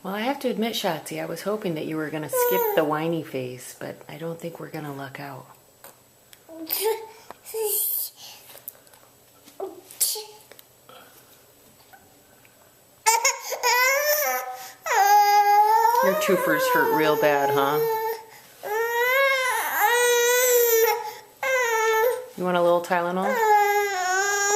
Well, I have to admit, Shotzi, I was hoping that you were going to skip the whiny phase, but I don't think we're going to luck out. Your twofers hurt real bad, huh? You want a little Tylenol?